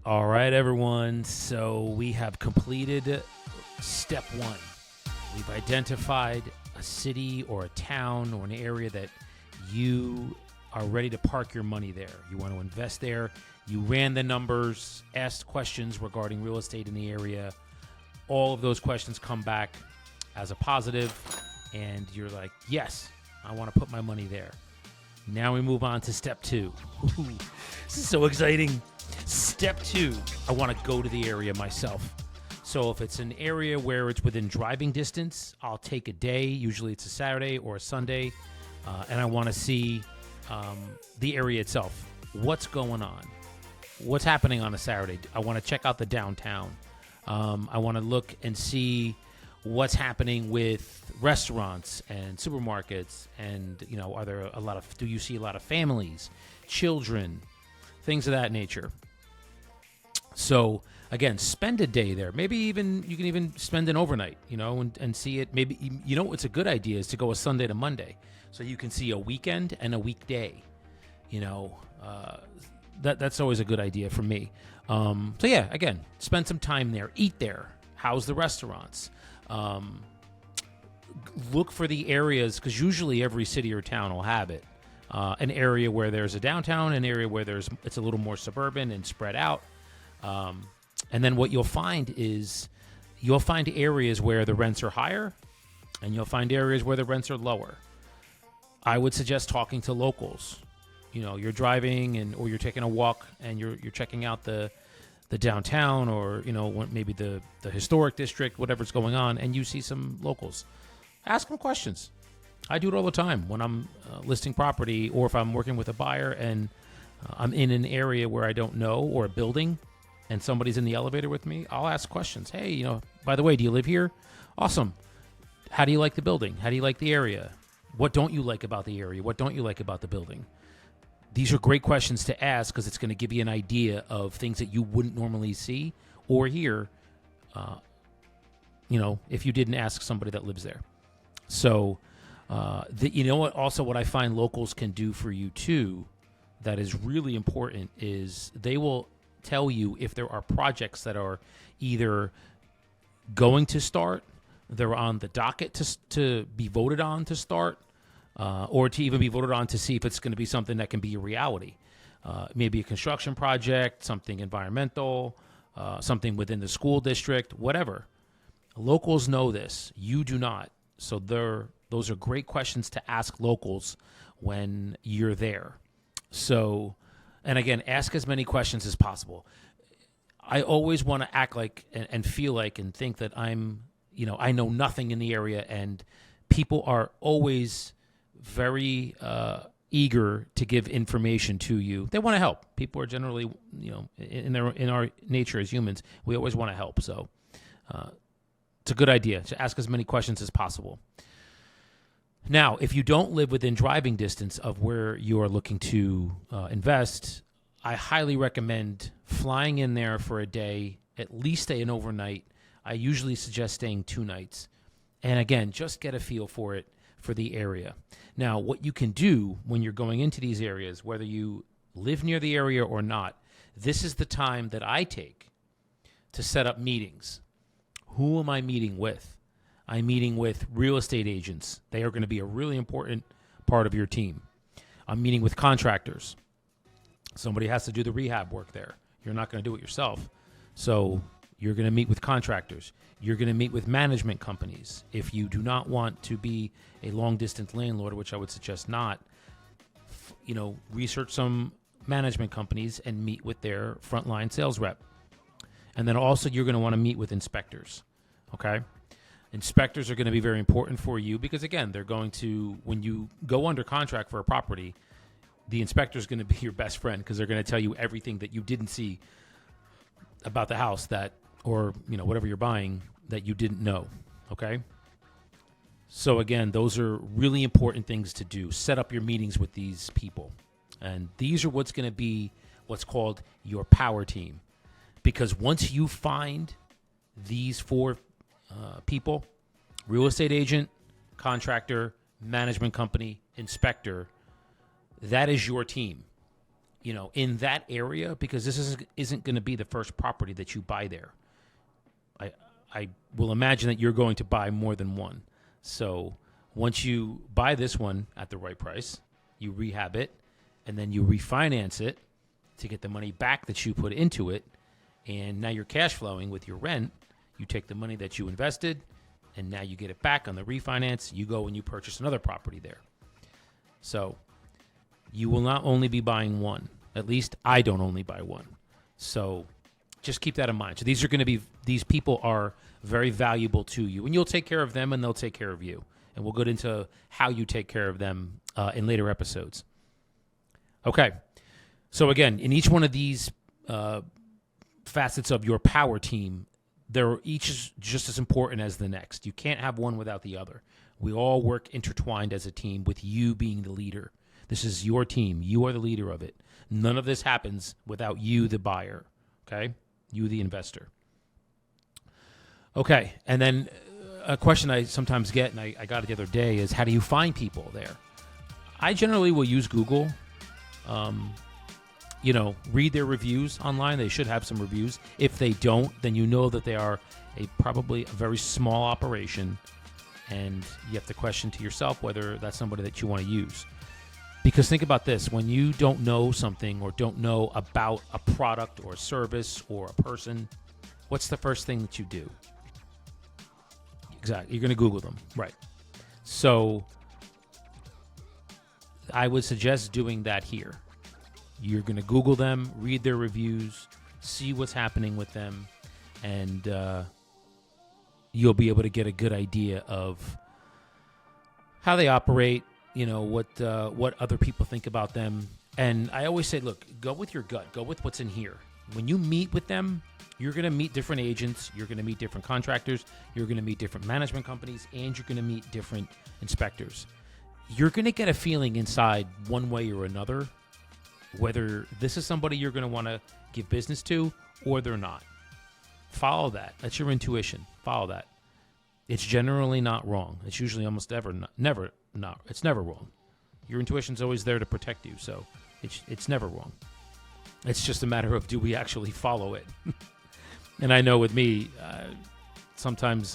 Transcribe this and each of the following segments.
All right, everyone. So we have completed step one. We've identified a city or a town or an area that you are ready to park your money there. You want to invest there. You ran the numbers, asked questions regarding real estate in the area. All of those questions come back as a positive, and you're like, yes, I want to put my money there. Now we move on to step two. Ooh, this is so exciting. Step two, I want to go to the area myself. So if it's an area where it's within driving distance, I'll take a day. Usually it's a Saturday or a Sunday, and I want to see the area itself. What's going on? What's happening on a Saturday? I want to check out the downtown. I want to look and see what's happening with restaurants and supermarkets, and are there do you see a lot of families, children, things of that nature? So again, spend a day there. Maybe even you can even spend an overnight, and see it. Maybe what's a good idea is to go a Sunday to Monday, so you can see a weekend and a weekday. That's always a good idea for me. So yeah, again, spend some time there, eat there. How's the restaurants? Look for the areas, because usually every city or town will have it. An area where there's a downtown, an area where it's a little more suburban and spread out. And then what you'll find is areas where the rents are higher, and you'll find areas where the rents are lower. I would suggest talking to locals. You're driving or you're taking a walk and you're checking out the downtown, or maybe the historic district, whatever's going on, and you see some locals. Ask them questions. I do it all the time when I'm listing property, or if I'm working with a buyer and I'm in an area where I don't know, or a building, and somebody's in the elevator with me. I'll ask questions. Hey, by the way, do you live here? Awesome. How do you like the building? How do you like the area? What don't you like about the area? What don't you like about the building? These are great questions to ask, because it's going to give you an idea of things that you wouldn't normally see or hear, if you didn't ask somebody that lives there. So, what I find locals can do for you too, that is really important, is they will tell you if there are projects that are either going to start, they're on the docket to be voted on to start, or to even be voted on to see if it's going to be something that can be a reality. Maybe a construction project, something environmental, something within the school district, whatever. Locals know this. You do not. So those are great questions to ask locals when you're there. So, and again, ask as many questions as possible. I always want to act like and feel like and think that I know nothing in the area, and people are always very eager to give information to you. They want to help. People are generally, in our nature as humans, we always want to help. So it's a good idea to ask as many questions as possible. Now, if you don't live within driving distance of where you are looking to invest, I highly recommend flying in there for a day, at least stay an overnight. I usually suggest staying 2 nights. And again, just get a feel for it, for the area. Now, what you can do when you're going into these areas, whether you live near the area or not, this is the time that I take to set up meetings. Who am I meeting with? I'm meeting with real estate agents. They are going to be a really important part of your team. I'm meeting with contractors. Somebody has to do the rehab work there. You're not going to do it yourself. So you're going to meet with contractors. You're going to meet with management companies. If you do not want to be a long-distance landlord, which I would suggest not, research some management companies and meet with their frontline sales rep. And then also you're going to want to meet with inspectors, okay? Inspectors are going to be very important for you because, again, they're going to, when you go under contract for a property, the inspector is going to be your best friend because they're going to tell you everything that you didn't see about the house or whatever you're buying that you didn't know, okay? So, again, those are really important things to do. Set up your meetings with these people. And these are what's going to be what's called your power team. Because once you find these 4 people, real estate agent, contractor, management company, inspector, that is your team. in that area, because this isn't going to be the first property that you buy there. I will imagine that you're going to buy more than one. So once you buy this one at the right price, you rehab it, and then you refinance it to get the money back that you put into it. And now you're cash flowing with your rent. You take the money that you invested, and now you get it back on the refinance. You go and you purchase another property there. So you will not only be buying one. At least I don't only buy one. So just keep that in mind. So these people are very valuable to you, and you'll take care of them, and they'll take care of you. And we'll get into how you take care of them in later episodes. Okay. So again, in each one of these facets of your power team, they're each just as important as the next. You can't have one without the other. We all work intertwined as a team, with you being the leader. This is your team. You are the leader of it. None of this happens without you, the buyer. Okay? You, the investor. Okay. And then a question I sometimes get, and I got it the other day, is how do you find people there? I generally will use Google. Read their reviews online. They should have some reviews. If they don't, then you know that they are probably a very small operation, and you have to question to yourself whether that's somebody that you want to use. Because think about this, when you don't know something or don't know about a product or a service or a person, what's the first thing that you do? Exactly. You're going to Google them. Right. So I would suggest doing that here. You're going to Google them, read their reviews, see what's happening with them, and you'll be able to get a good idea of how they operate, what other people think about them. And I always say, look, go with your gut. Go with what's in here. When you meet with them, you're going to meet different agents. You're going to meet different contractors. You're going to meet different management companies, and you're going to meet different inspectors. You're going to get a feeling inside one way or another whether this is somebody you're going to want to give business to or they're not. Follow that. That's your intuition. Follow that. It's generally not wrong. It's usually almost never wrong. Your intuition's always there to protect you, so it's never wrong. It's just a matter of, do we actually follow it? And I know with me, sometimes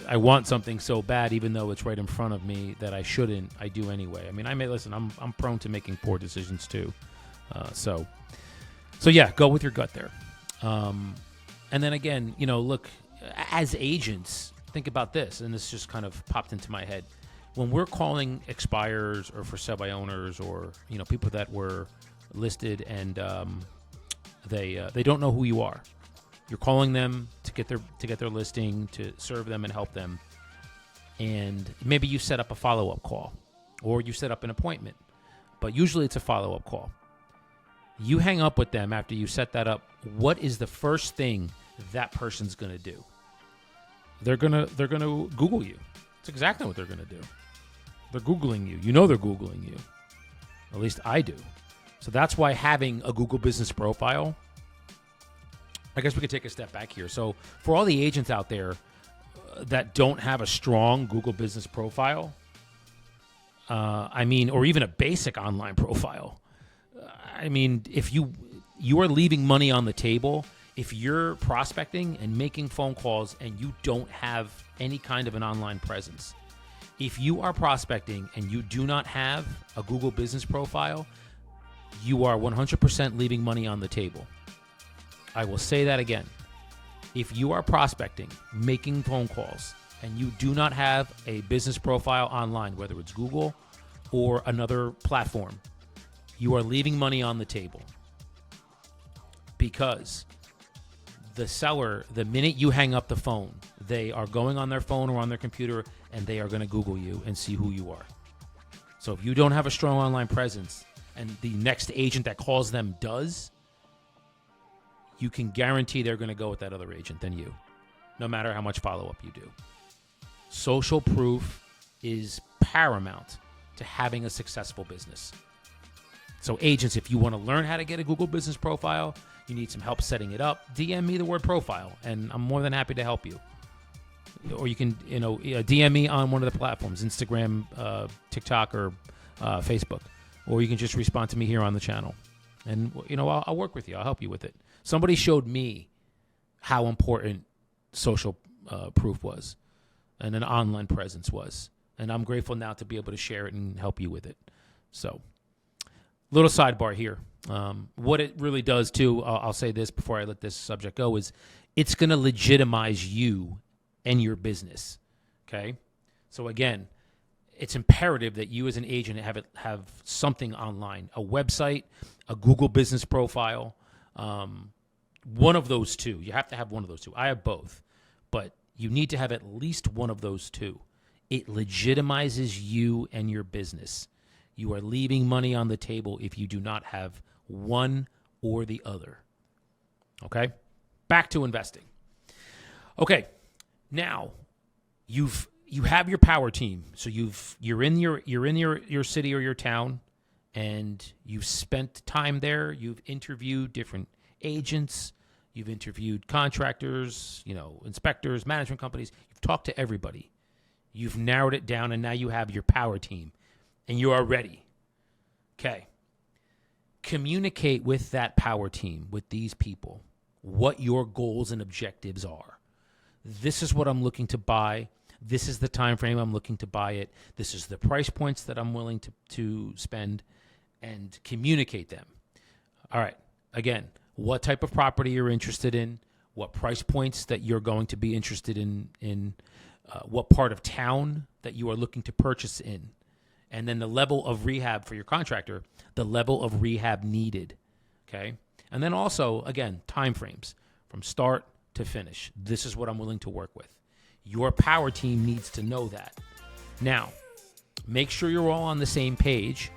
I want something so bad, even though it's right in front of me, that I shouldn't. I do anyway. I mean, I'm prone to making poor decisions too. So yeah, go with your gut there. And then again, look, as agents, think about this, and this just kind of popped into my head. When we're calling expirers or for sale by owners, or people that were listed and they don't know who you are. You're calling them to get their listing, to serve them and help them. And maybe you set up a follow-up call, or you set up an appointment, but usually it's a follow-up call. You hang up with them after you set that up. What is the first thing that person's going to do? They're going to Google you. That's exactly what they're going to do. They're Googling you. They're Googling you. At least I do. So that's why having a Google business profile, I guess we could take a step back here. So for all the agents out there that don't have a strong Google business profile, or even a basic online profile, if you are leaving money on the table, if you're prospecting and making phone calls and you don't have any kind of an online presence, if you are prospecting and you do not have a Google business profile, you are 100% leaving money on the table. I will say that again. If you are prospecting, making phone calls, and you do not have a business profile online, whether it's Google or another platform, you are leaving money on the table. Because the seller, the minute you hang up the phone, they are going on their phone or on their computer, and they are going to Google you and see who you are. So if you don't have a strong online presence, and the next agent that calls them does, you can guarantee they're going to go with that other agent than you, no matter how much follow-up you do. Social proof is paramount to having a successful business. So agents, if you want to learn how to get a Google business profile, you need some help setting it up, DM me the word profile, and I'm more than happy to help you. Or you can, DM me on one of the platforms, Instagram, TikTok, or Facebook. or you can just respond to me here on the channel. And, I'll work with you. I'll help you with it. Somebody showed me how important social proof was and an online presence was. And I'm grateful now to be able to share it and help you with it. So, little sidebar here. What it really does, too, I'll say this before I let this subject go, is it's going to legitimize you and your business, okay? So, again, it's imperative that you as an agent have something online, a website, a Google business profile, one of those two. You have to have one of those two. I have both, but you need to have at least one of those two. It legitimizes you and your business. You are leaving money on the table if you do not have one or the other. Okay? Back to investing. Okay. Now, you have your power team. So you're in your city or your town, and you've spent time there. You've interviewed different agents. You've interviewed contractors, inspectors, management companies. You've talked to everybody. You've narrowed it down, and now you have your power team, and you are ready. Okay. Communicate with that power team, with these people, what your goals and objectives are. This is what I'm looking to buy. This is the time frame I'm looking to buy it. This is the price points that I'm willing to spend, and communicate them. All right. Again, what type of property you're interested in, what price points that you're going to be interested in what part of town that you are looking to purchase in, and then the level of rehab for your contractor, the level of rehab needed, okay? And then also, again, time frames from start to finish. This is what I'm willing to work with. Your power team needs to know that. Now, make sure you're all on the same page.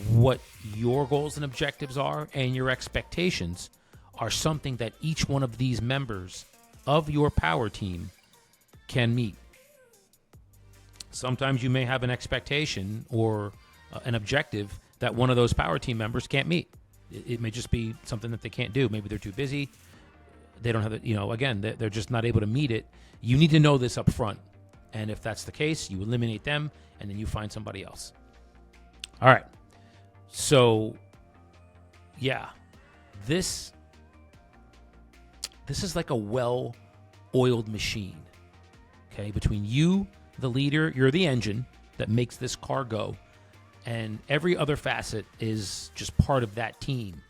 What your goals and objectives are and your expectations are something that each one of these members of your power team can meet. Sometimes you may have an expectation or an objective that one of those power team members can't meet. It may just be something that they can't do. Maybe they're too busy. They don't have it, again, they're just not able to meet it. You need to know this up front. And if that's the case, you eliminate them and then you find somebody else. All right. So, yeah, this is like a well-oiled machine, okay? Between you, the leader, you're the engine that makes this car go, and every other facet is just part of that team,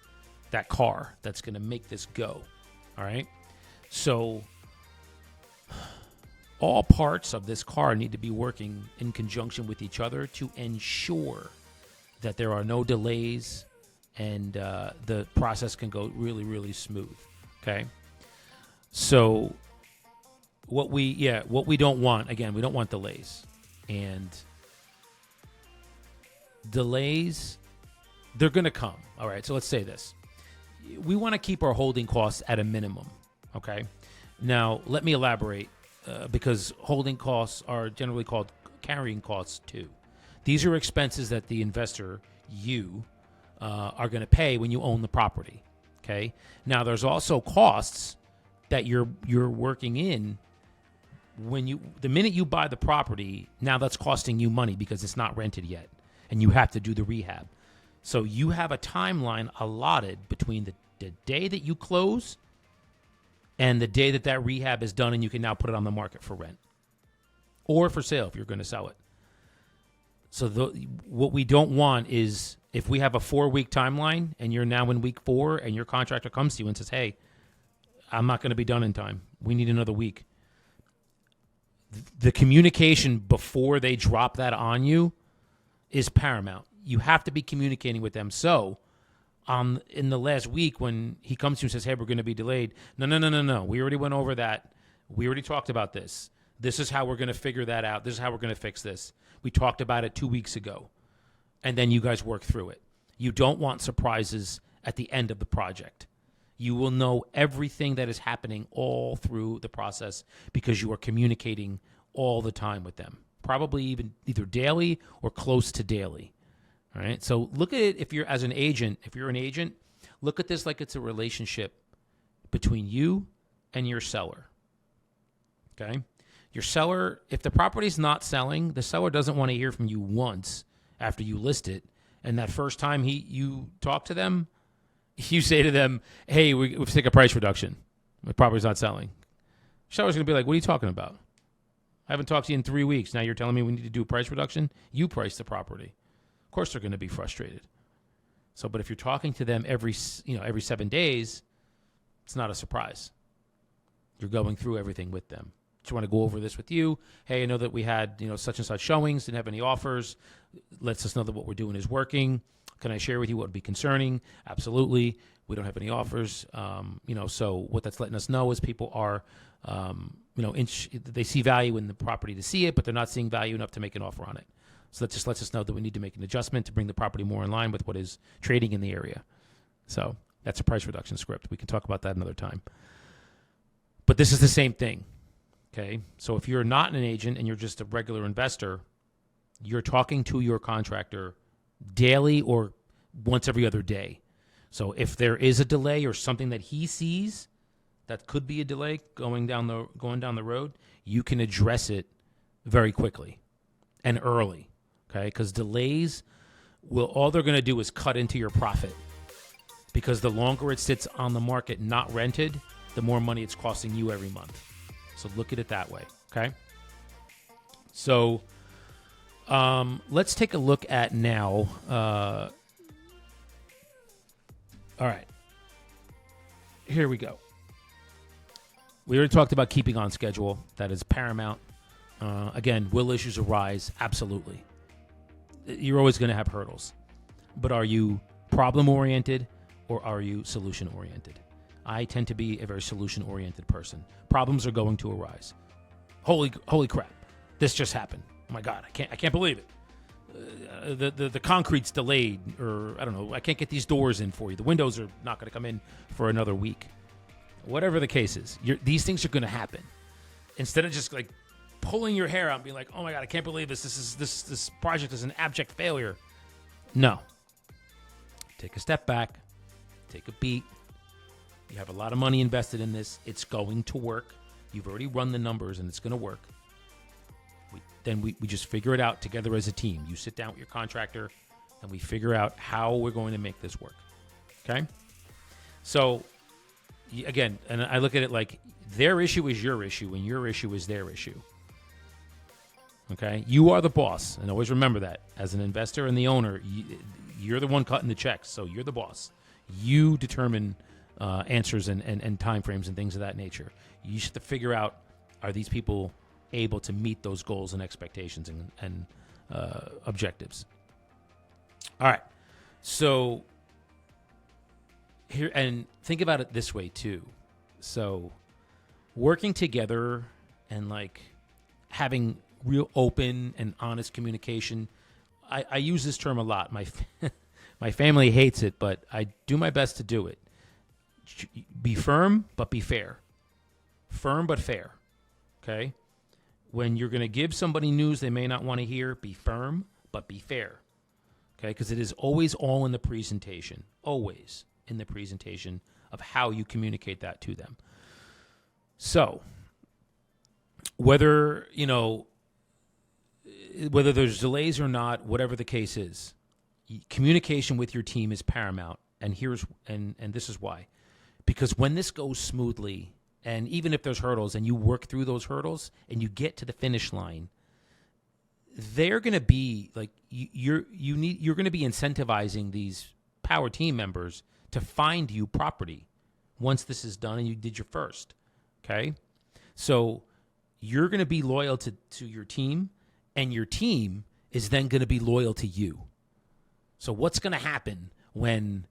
that car that's going to make this go, all right? So all parts of this car need to be working in conjunction with each other to ensure that there are no delays and the process can go really, really smooth, okay? So what we don't want, again, we don't want delays. And delays, they're going to come. All right, so let's say this. We want to keep our holding costs at a minimum, okay? Now, let me elaborate because holding costs are generally called carrying costs too. These are expenses that the investor, you, are going to pay when you own the property, okay? Now, there's also costs that you're working in the minute you buy the property. Now that's costing you money because it's not rented yet, and you have to do the rehab. So you have a timeline allotted between the day that you close and the day that rehab is done, and you can now put it on the market for rent or for sale if you're going to sell it. So what we don't want is if we have a 4-week timeline and you're now in week 4 and your contractor comes to you and says, hey, I'm not going to be done in time. We need another week. The communication before they drop that on you is paramount. You have to be communicating with them. So in the last week when he comes to you and says, hey, we're going to be delayed. No. We already went over that. We already talked about this. This is how we're going to figure that out. This is how we're going to fix this. We talked about it 2 weeks ago. And then you guys work through it. You don't want surprises at the end of the project. You will know everything that is happening all through the process because you are communicating all the time with them, probably even either daily or close to daily. All right. So look at it if you're an agent, look at this like it's a relationship between you and your seller. Okay. Your seller, if the property's not selling, the seller doesn't want to hear from you once after you list it And that first time you talk to them, you say to them, hey, we have to take a price reduction. My property's not selling. Seller's going to be like, what are you talking about? I haven't talked to you in 3 weeks. Now you're telling me we need to do a price reduction? You price the property. Of course they're going to be frustrated. So, but if you're talking to them every 7 days, it's not a surprise. You're going through everything with them. Just want to go over this with you. Hey, I know that we had, such and such showings, didn't have any offers. Lets us know that what we're doing is working. Can I share with you what would be concerning? Absolutely. We don't have any offers. So what that's letting us know is people are, they see value in the property to see it, but they're not seeing value enough to make an offer on it. So that just lets us know that we need to make an adjustment to bring the property more in line with what is trading in the area. So that's a price reduction script. We can talk about that another time. But this is the same thing, okay? So if you're not an agent and you're just a regular investor, you're talking to your contractor daily or once every other day. So if there is a delay or something that he sees that could be a delay going down the road, you can address it very quickly and early, okay? Because delays all they're going to do is cut into your profit, because the longer it sits on the market not rented, the more money it's costing you every month. So look at it that way, okay? So let's take a look at now. All right. Here we go. We already talked about keeping on schedule. That is paramount. Again, will issues arise? Absolutely. You're always going to have hurdles. But are you problem-oriented or are you solution-oriented? I tend to be a very solution-oriented person. Problems are going to arise. Holy crap. This just happened. Oh my God, I can't believe it. The concrete's delayed, or I don't know, I can't get these doors in for you. The windows are not going to come in for another week. Whatever the case is, these things are going to happen. Instead of just like pulling your hair out and being like, oh my God, I can't believe this. This project is an abject failure. No. Take a step back. Take a beat. You have a lot of money invested in this. It's going to work. You've already run the numbers and it's going to work. Then we just figure it out together as a team. You sit down with your contractor and we figure out how we're going to make this work. Okay? So, again, and I look at it like their issue is your issue and your issue is their issue. Okay? You are the boss. And always remember that. As an investor and the owner, you're the one cutting the checks. So you're the boss. You determine answers and time frames and things of that nature. You should have to figure out, are these people able to meet those goals and expectations and objectives? All right. So here, and think about it this way too. So working together and like having real open and honest communication. I use this term a lot. My family hates it, but I do my best to do it. Be firm, but be fair. Firm, but fair. Okay? When you're going to give somebody news they may not want to hear, be firm, but be fair. Okay? Because it is always all in the presentation. Always in the presentation of how you communicate that to them. So, whether there's delays or not, whatever the case is, communication with your team is paramount. And this is why. Because when this goes smoothly, and even if there's hurdles and you work through those hurdles and you get to the finish line, they're going to be like you're going to be incentivizing these power team members to find you property once this is done and you did your first. Okay? So you're going to be loyal to your team, and your team is then going to be loyal to you. So what's going to happen when,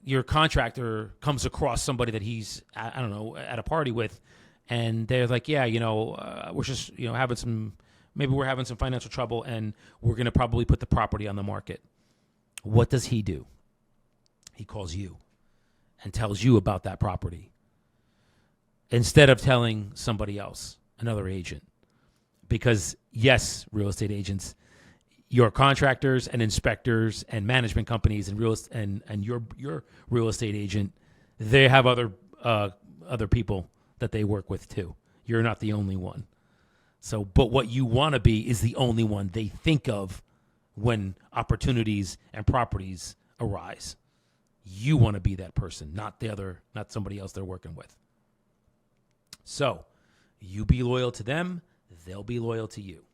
your contractor comes across somebody that he's, at a party with, and they're like, yeah, we're just, we're having some financial trouble and we're going to probably put the property on the market. What does he do? He calls you and tells you about that property instead of telling somebody else, another agent. Because yes, real estate agents, your contractors and inspectors and management companies and your real estate agent, they have other people that they work with too. You're not the only one. So, but what you want to be is the only one they think of when opportunities and properties arise. You want to be that person, not somebody else they're working with. So you be loyal to them, they'll be loyal to you.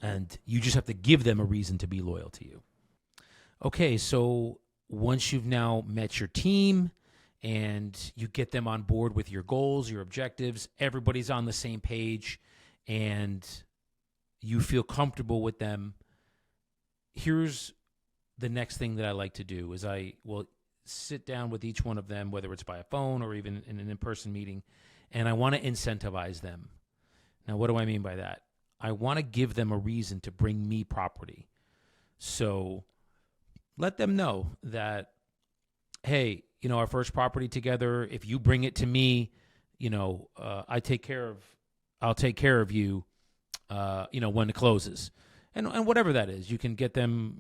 And you just have to give them a reason to be loyal to you. Okay, so once you've now met your team and you get them on board with your goals, your objectives, everybody's on the same page, and you feel comfortable with them, here's the next thing that I like to do is I will sit down with each one of them, whether it's by a phone or even in an in-person meeting, and I want to incentivize them. Now, what do I mean by that? I want to give them a reason to bring me property. So let them know that, hey, our first property together, if you bring it to me, I'll take care of you, when it closes. And whatever that is, you can get them,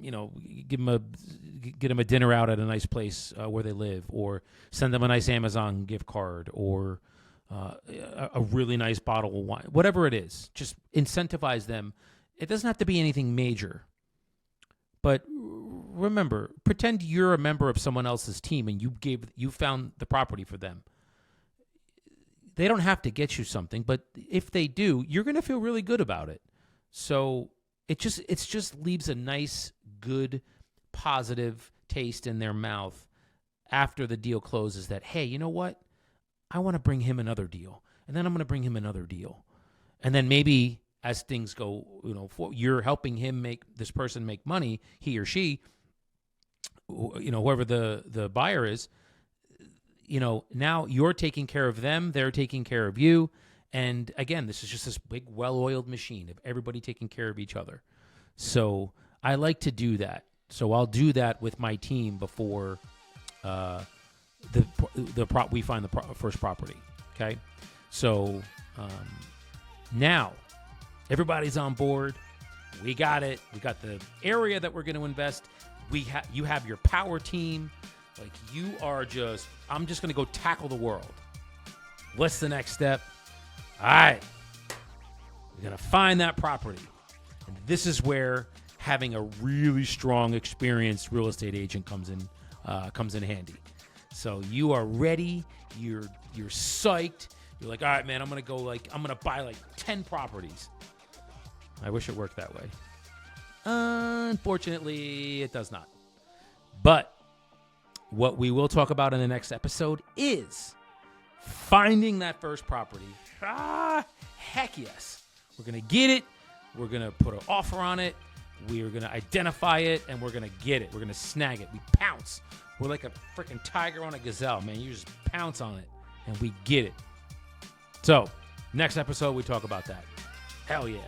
get them a dinner out at a nice place where they live, or send them a nice Amazon gift card, or a really nice bottle of wine, whatever it is. Just incentivize them. It doesn't have to be anything major. But remember, pretend you're a member of someone else's team and you found the property for them. They don't have to get you something, but if they do, you're going to feel really good about it. So it just leaves a nice, good, positive taste in their mouth after the deal closes that, hey, you know what? I want to bring him another deal. And then I'm going to bring him another deal. And then maybe as things go, you're helping this person make money, he or she, whoever the buyer is, now you're taking care of them, they're taking care of you. And again, this is just this big, well-oiled machine of everybody taking care of each other. So I like to do that. So I'll do that with my team before we find the first property. Okay, so now everybody's on board. We got it. We got the area that we're going to invest. You have your power team. Like you are just. I'm just going to go tackle the world. What's the next step? All right, we're going to find that property. And this is where having a really strong, experienced real estate agent comes in handy. So you are ready. You're psyched. You're like, all right, man, I'm going to buy 10 properties. I wish it worked that way. Unfortunately, it does not. But what we will talk about in the next episode is finding that first property. Heck yes. We're going to get it. We're going to put an offer on it. We're going to identify it, and we're going to get it. We're going to snag it. We pounce. We're like a freaking tiger on a gazelle, man. You just pounce on it, and we get it. So, next episode, we talk about that. Hell yeah.